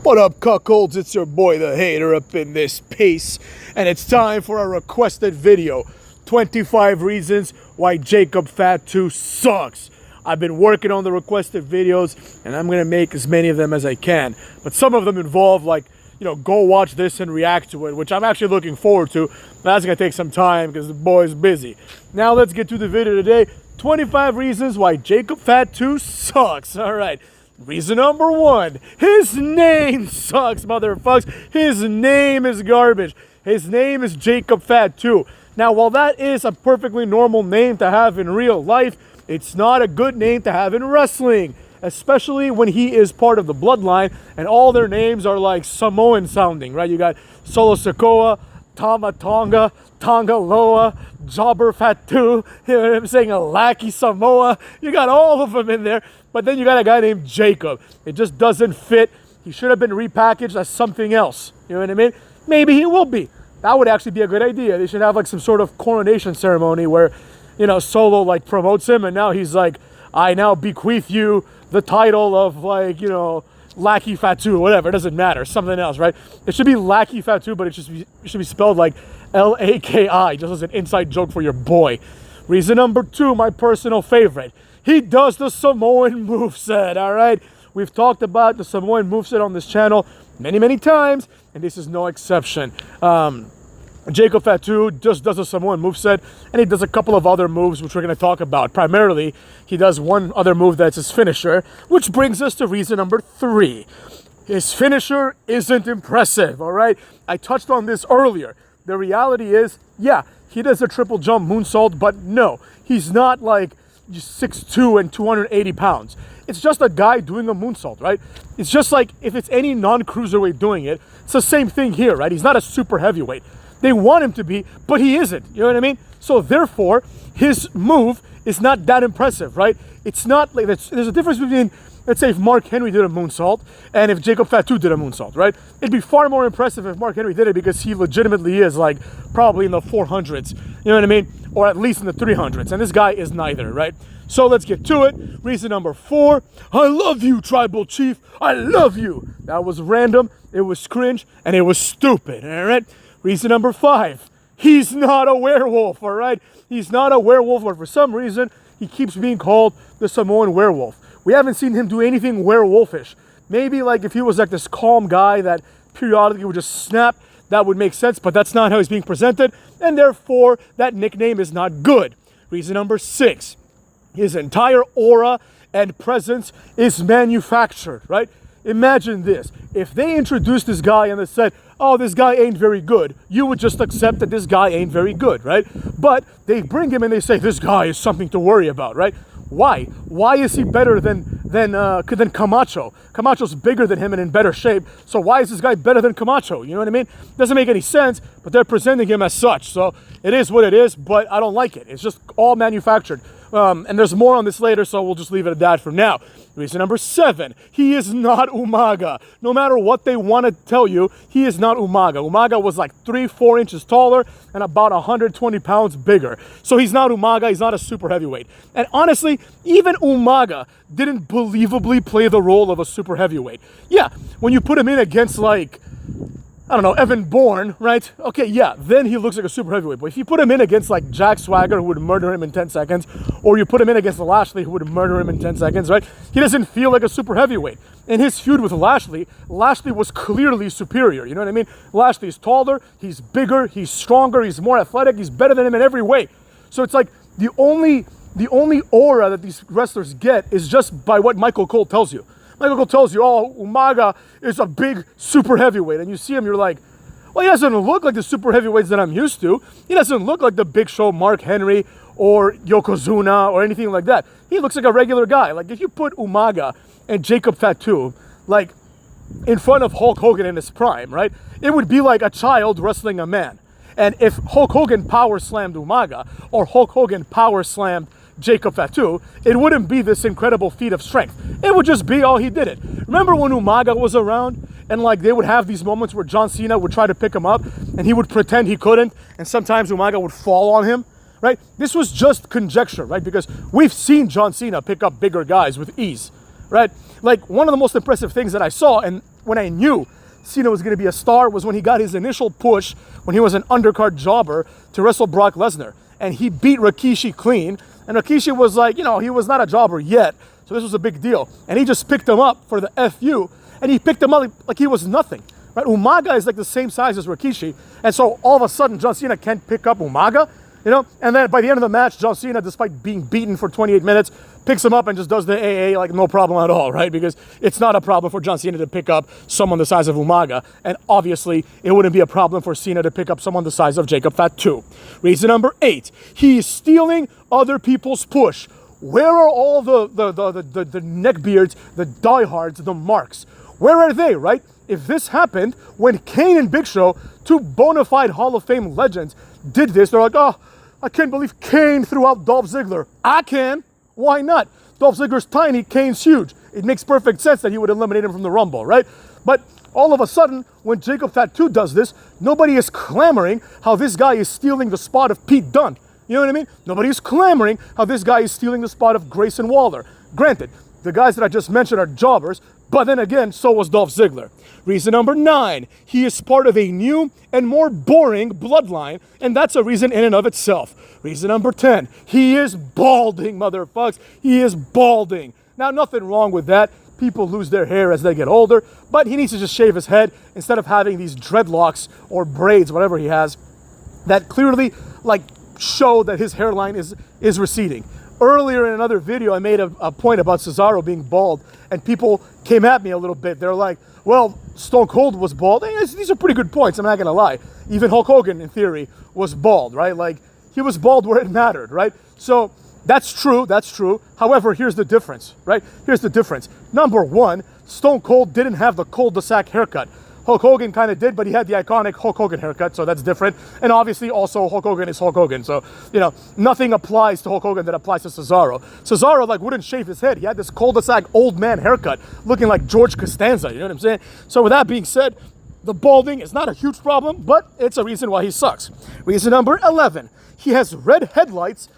What up, cuckolds? It's your boy, the hater, up in this piece. And it's time for a requested video. 25 reasons why Jacob Fatu sucks. I've been working on the requested videos, and I'm going to make as many of them as I can. But some of them involve, like, go watch this and react to it, which I'm actually looking forward to. That's going to take some time because the boy's busy. Now let's get to the video today. 25 reasons why Jacob Fatu sucks. All right. Reason number 1, his name sucks, motherfuckers. His name is garbage. His name is Jacob Fatu. Now, while that is a perfectly normal name to have in real life, it's not a good name to have in wrestling, especially when he is part of the bloodline and all their names are like Samoan sounding, right? You got Solo Sikoa, Tama Tonga, Tonga Loa, Jobber Fatu, you know what I'm saying, Alaki Samoa. You got all of them in there, but then you got a guy named Jacob. It just doesn't fit. He should have been repackaged as something else. You know what I mean? Maybe he will be. That would actually be a good idea. They should have like some sort of coronation ceremony where, Solo like promotes him and now he's like, I now bequeath you the title of like, Lackey Fatu, whatever, it doesn't matter, something else, right? It should be Lackey Fatu, but it should be spelled like L-A-K-I, just as an inside joke for your boy. Reason number 2, my personal favorite. He does the Samoan moveset, all right? We've talked about the Samoan moveset on this channel many, many times, and this is no exception. Jacob Fatu just does a Samoan moveset, and he does a couple of other moves, which we're going to talk about. Primarily, he does one other move that's his finisher, which brings us to reason number 3. His finisher isn't impressive, all right? I touched on this earlier. The reality is, yeah, he does a triple jump moonsault, but no, he's not like 6'2" and 280 pounds. It's just a guy doing a moonsault, right? It's just like if it's any non-cruiserweight doing it, it's the same thing here, right? He's not a super heavyweight. They want him to be, but he isn't. You know what I mean? So therefore, his move is not that impressive, right? It's not like there's a difference between, let's say, if Mark Henry did a moonsault and if Jacob Fatu did a moonsault, right? It'd be far more impressive if Mark Henry did it because he legitimately is like probably in the 400s. You know what I mean? Or at least in the 300s. And this guy is neither, right? So let's get to it. Reason number 4, I love you, Tribal Chief. I love you. That was random. It was cringe and it was stupid, all right? Reason number 5, he's not a werewolf, all right? He's not a werewolf, but for some reason, he keeps being called the Samoan werewolf. We haven't seen him do anything werewolfish. Maybe like if he was like this calm guy that periodically would just snap, that would make sense, but that's not how he's being presented, and therefore, that nickname is not good. Reason number 6, his entire aura and presence is manufactured, right? Imagine this. If they introduced this guy and they said, oh, this guy ain't very good, you would just accept that this guy ain't very good, right? But they bring him and they say, this guy is something to worry about, right? Why? Why is he better than Camacho? Camacho's bigger than him and in better shape, so why is this guy better than Camacho? You know what I mean? Doesn't make any sense, but they're presenting him as such, so it is what it is, but I don't like it. It's just all manufactured. And there's more on this later, so we'll just leave it at that for now. Reason number 7, he is not Umaga. No matter what they want to tell you, he is not Umaga. Umaga was like 3-4 inches taller and about 120 pounds bigger. So he's not Umaga, he's not a super heavyweight. And honestly, even Umaga didn't believably play the role of a super heavyweight. Yeah, when you put him in against like, I don't know, Evan Bourne, right? Okay, yeah, then he looks like a super heavyweight. But if you put him in against like Jack Swagger, who would murder him in 10 seconds, or you put him in against Lashley, who would murder him in 10 seconds, right? He doesn't feel like a super heavyweight. In his feud with Lashley, Lashley was clearly superior, you know what I mean? Lashley's taller, he's bigger, he's stronger, he's more athletic, he's better than him in every way. So it's like the only aura that these wrestlers get is just by what Michael Cole tells you. Michael Cole tells you, oh, Umaga is a big super heavyweight. And you see him, you're like, well, he doesn't look like the super heavyweights that I'm used to. He doesn't look like the Big Show Mark Henry or Yokozuna or anything like that. He looks like a regular guy. Like if you put Umaga and Jacob Fatu, like in front of Hulk Hogan in his prime, right? It would be like a child wrestling a man. And if Hulk Hogan power slammed Umaga or Hulk Hogan power slammed Jacob Fatu, it wouldn't be this incredible feat of strength. It would just be, oh, he did it. Remember when Umaga was around and like they would have these moments where John Cena would try to pick him up and he would pretend he couldn't and sometimes Umaga would fall on him, right? This was just conjecture, right? Because we've seen John Cena pick up bigger guys with ease, right? Like one of the most impressive things that I saw, and when I knew Cena was going to be a star was when he got his initial push when he was an undercard jobber to wrestle Brock Lesnar. And he beat Rikishi clean. And Rikishi was like, he was not a jobber yet. So this was a big deal. And he just picked him up for the FU. And he picked him up like he was nothing. Right? Umaga is like the same size as Rikishi. And so all of a sudden, John Cena can't pick up Umaga. And then by the end of the match, John Cena, despite being beaten for 28 minutes, picks him up and just does the AA like no problem at all, right? Because it's not a problem for John Cena to pick up someone the size of Umaga. And obviously, it wouldn't be a problem for Cena to pick up someone the size of Jacob Fatu. Reason number 8, he is stealing other people's push. Where are all the neckbeards, the diehards, the marks? Where are they, right? If this happened when Kane and Big Show, two bona fide Hall of Fame legends, did this, they're like, oh, I can't believe Kane threw out Dolph Ziggler. I can. Why not? Dolph Ziggler's tiny, Kane's huge. It makes perfect sense that he would eliminate him from the Rumble, right? But all of a sudden, when Jacob Fatu does this, nobody is clamoring how this guy is stealing the spot of Pete Dunne. You know what I mean? Nobody is clamoring how this guy is stealing the spot of Grayson Waller. Granted, the guys that I just mentioned are jobbers, but then again, so was Dolph Ziggler. Reason number 9, he is part of a new and more boring bloodline, and that's a reason in and of itself. Reason number 10, he is balding, motherfuckers. He is balding. Now, nothing wrong with that. People lose their hair as they get older, but he needs to just shave his head instead of having these dreadlocks or braids, whatever he has, that clearly, show that his hairline is receding. Earlier in another video, I made a point about Cesaro being bald, and people came at me a little bit. They're like, well, Stone Cold was bald. These are pretty good points, I'm not going to lie. Even Hulk Hogan, in theory, was bald, right? Like, he was bald where it mattered, right? So, that's true. However, here's the difference, right? Here's the difference. Number 1, Stone Cold didn't have the cul-de-sac haircut. Hulk Hogan kind of did, but he had the iconic Hulk Hogan haircut, so that's different. And obviously, also, Hulk Hogan is Hulk Hogan. So, nothing applies to Hulk Hogan that applies to Cesaro. Cesaro, wouldn't shave his head. He had this cul-de-sac old man haircut, looking like George Costanza, you know what I'm saying? So with that being said, the balding is not a huge problem, but it's a reason why he sucks. Reason number 11, he has red highlights,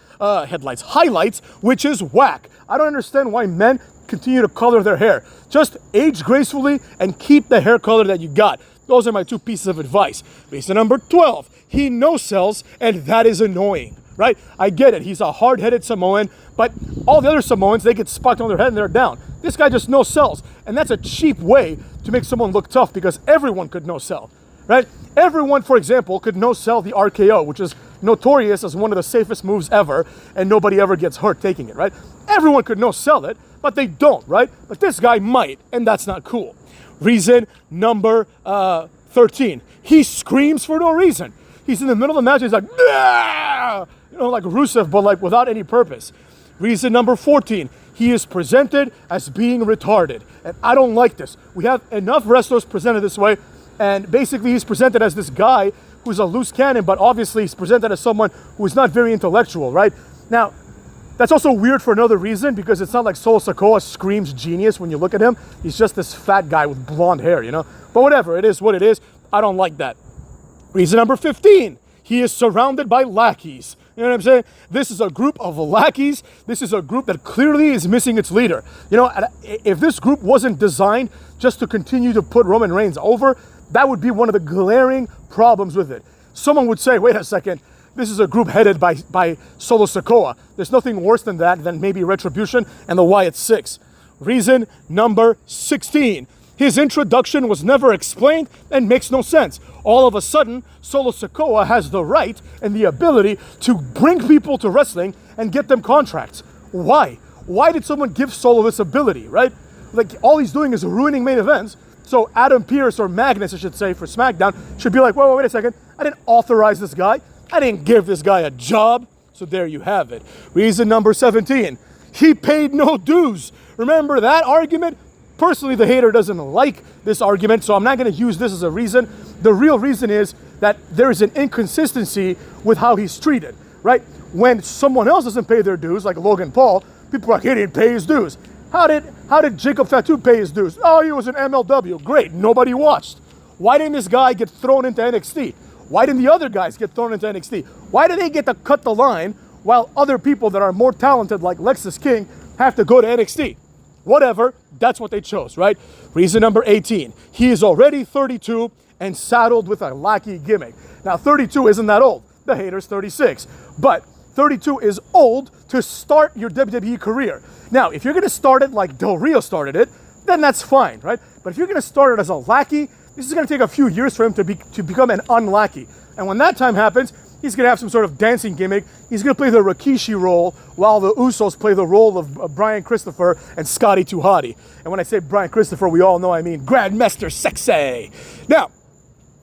which is whack. I don't understand why men continue to color their hair. Just age gracefully and keep the hair color that you got. Those are my 2 pieces of advice. Reason number 12, he no-sells, and that is annoying, right? I get it, he's a hard-headed Samoan, but all the other Samoans, they get spucked on their head and they're down. This guy just no-sells, and that's a cheap way to make someone look tough because everyone could no-sell, right? Everyone, for example, could no-sell the RKO, which is notorious as one of the safest moves ever, and nobody ever gets hurt taking it, right? Everyone could no-sell it, but they don't, right? But this guy might, and that's not cool. Reason number 13, he screams for no reason. He's in the middle of the match, he's like, nah! Like Rusev, but without any purpose. Reason number 14, he is presented as being retarded, and I don't like this. We have enough wrestlers presented this way, and basically he's presented as this guy who's a loose cannon, but obviously he's presented as someone who is not very intellectual, right? Now, that's also weird for another reason, because it's not like Solo Sikoa screams genius when you look at him. He's just this fat guy with blonde hair, But whatever, it is what it is. I don't like that. Reason number 15, he is surrounded by lackeys. You know what I'm saying? This is a group of lackeys. This is a group that clearly is missing its leader. If this group wasn't designed just to continue to put Roman Reigns over, that would be one of the glaring problems with it. Someone would say, wait a second, this is a group headed by Solo Sikoa. There's nothing worse than that, than maybe Retribution and the Wyatt Six. Reason number 16. His introduction was never explained and makes no sense. All of a sudden, Solo Sikoa has the right and the ability to bring people to wrestling and get them contracts. Why? Why did someone give Solo this ability, right? All he's doing is ruining main events. So Adam Pearce, or Magnus, I should say, for SmackDown, should be like, wait a second. I didn't authorize this guy. I didn't give this guy a job. So there you have it. Reason number 17. He paid no dues. Remember that argument? Personally, the hater doesn't like this argument, so I'm not going to use this as a reason. The real reason is that there is an inconsistency with how he's treated, right? When someone else doesn't pay their dues, like Logan Paul, people are like, he didn't pay his dues. How did Jacob Fatu pay his dues? Oh, he was an MLW. Great, nobody watched. Why didn't this guy get thrown into NXT? Why didn't the other guys get thrown into NXT? Why do they get to cut the line while other people that are more talented, like Lexis King, have to go to NXT? whatever, that's what they chose, right? Reason number 18, he is already 32 and saddled with a lackey gimmick. Now, 32 isn't that old. The hater's 36. But 32 is old to start your WWE career. Now, if you're going to start it like Del Rio started it, then that's fine, right? But if you're going to start it as a lackey, this is going to take a few years for him to become an unlackey. And when that time happens, he's going to have some sort of dancing gimmick. He's going to play the Rikishi role while the Usos play the role of Brian Christopher and Scotty 2 Hotty. And when I say Brian Christopher, we all know I mean Grandmaster Sexay. Now,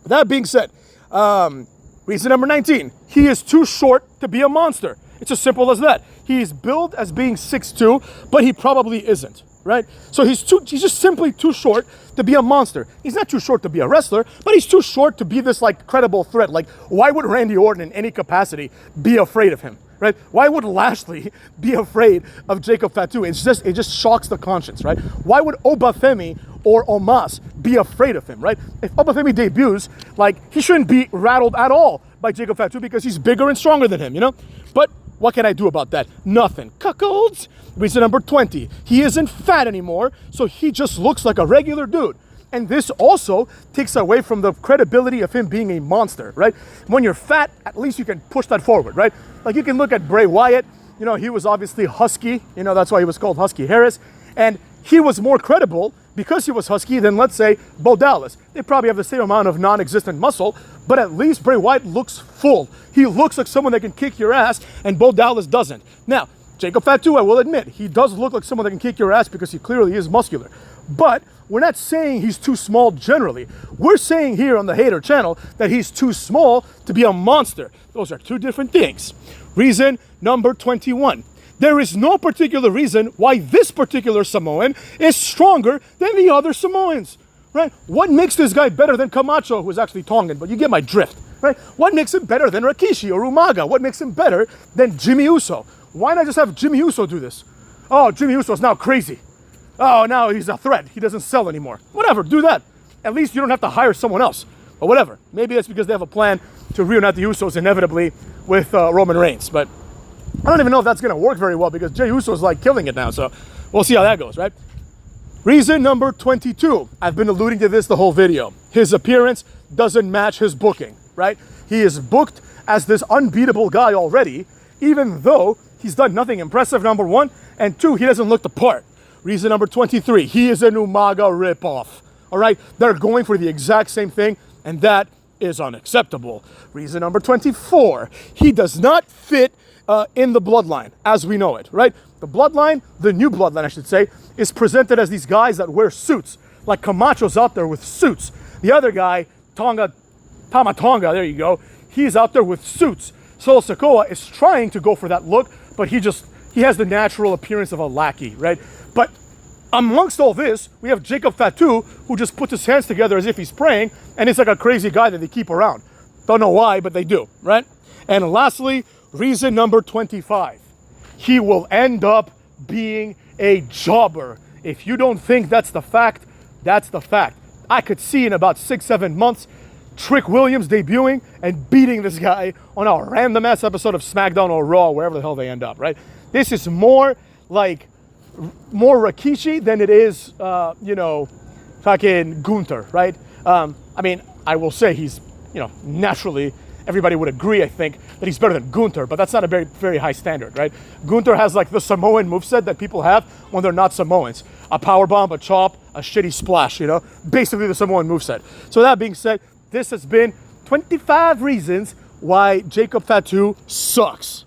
that being said, reason number 19, he is too short to be a monster. It's as simple as that. He's billed as being 6'2", but he probably isn't, right? So he's just simply too short to be a monster. He's not too short to be a wrestler, but he's too short to be this like credible threat. Like, why would Randy Orton in any capacity be afraid of him, right? Why would Lashley be afraid of Jacob Fatu? It just shocks the conscience, right? Why would Obafemi or Omos be afraid of him, right? If Obafemi debuts, like, he shouldn't be rattled at all by Jacob Fatu because he's bigger and stronger than him, you know? But what can I do about that? Nothing. Cuckolds. Reason number 20. He isn't fat anymore, so he just looks like a regular dude. And this also takes away from the credibility of him being a monster, right? When you're fat, at least you can push that forward, right? Like, you can look at Bray Wyatt. You know, he was obviously husky. You know, that's why he was called Husky Harris. And he was more credible because he was husky than, let's say, Bo Dallas. They probably have the same amount of non-existent muscle, but at least Bray Wyatt looks full. He looks like someone that can kick your ass, and Bo Dallas doesn't. Now, Jacob Fatu, I will admit, he does look like someone that can kick your ass because he clearly is muscular. But we're not saying he's too small generally. We're saying here on the Hater channel that he's too small to be a monster. Those are two different things. Reason number 21. There is no particular reason why this particular Samoan is stronger than the other Samoans, right? What makes this guy better than Camacho, who is actually Tongan, but you get my drift, right? What makes him better than Rikishi or Umaga? What makes him better than Jimmy Uso? Why not just have Jimmy Uso do this? Oh, Jimmy Uso's now crazy. Oh, now he's a threat. He doesn't sell anymore. Whatever, do that. At least you don't have to hire someone else. But whatever. Maybe that's because they have a plan to reunite the Usos inevitably with Roman Reigns. But I don't even know if that's going to work very well because Jey Uso is like killing it now. So we'll see how that goes, right? Reason number 22. I've been alluding to this the whole video. His appearance doesn't match his booking, right? He is booked as this unbeatable guy already, even though he's done nothing impressive, number one. And two, he doesn't look the part. Reason number 23. He is an Umaga ripoff. All right? They're going for the exact same thing, and that is unacceptable. Reason number 24. He does not fit in the bloodline as we know it, right? The bloodline, the new bloodline, I should say, is presented as these guys that wear suits. Like Camacho's out there with suits. The other guy, Tama Tonga, there you go, he's out there with suits. Solo Sikoa is trying to go for that look, but he has the natural appearance of a lackey, right? But amongst all this, we have Jacob Fatu, who just puts his hands together as if he's praying, and he's like a crazy guy that they keep around. Don't know why, but they do, right? And lastly, reason number 25. He will end up being a jobber. If you don't think that's the fact, that's the fact. I could see in about 6-7 months, Trick Williams debuting and beating this guy on a random ass episode of SmackDown or Raw, wherever the hell they end up, right? This is more Rikishi than it is, fucking Gunther, right? I mean, I will say he's, naturally, everybody would agree, I think, that he's better than Gunther, but that's not a very, very high standard, right? Gunther has like the Samoan moveset that people have when they're not Samoans. A powerbomb, a chop, a shitty splash, basically the Samoan moveset. So that being said, this has been 25 reasons why Jacob Fatu sucks.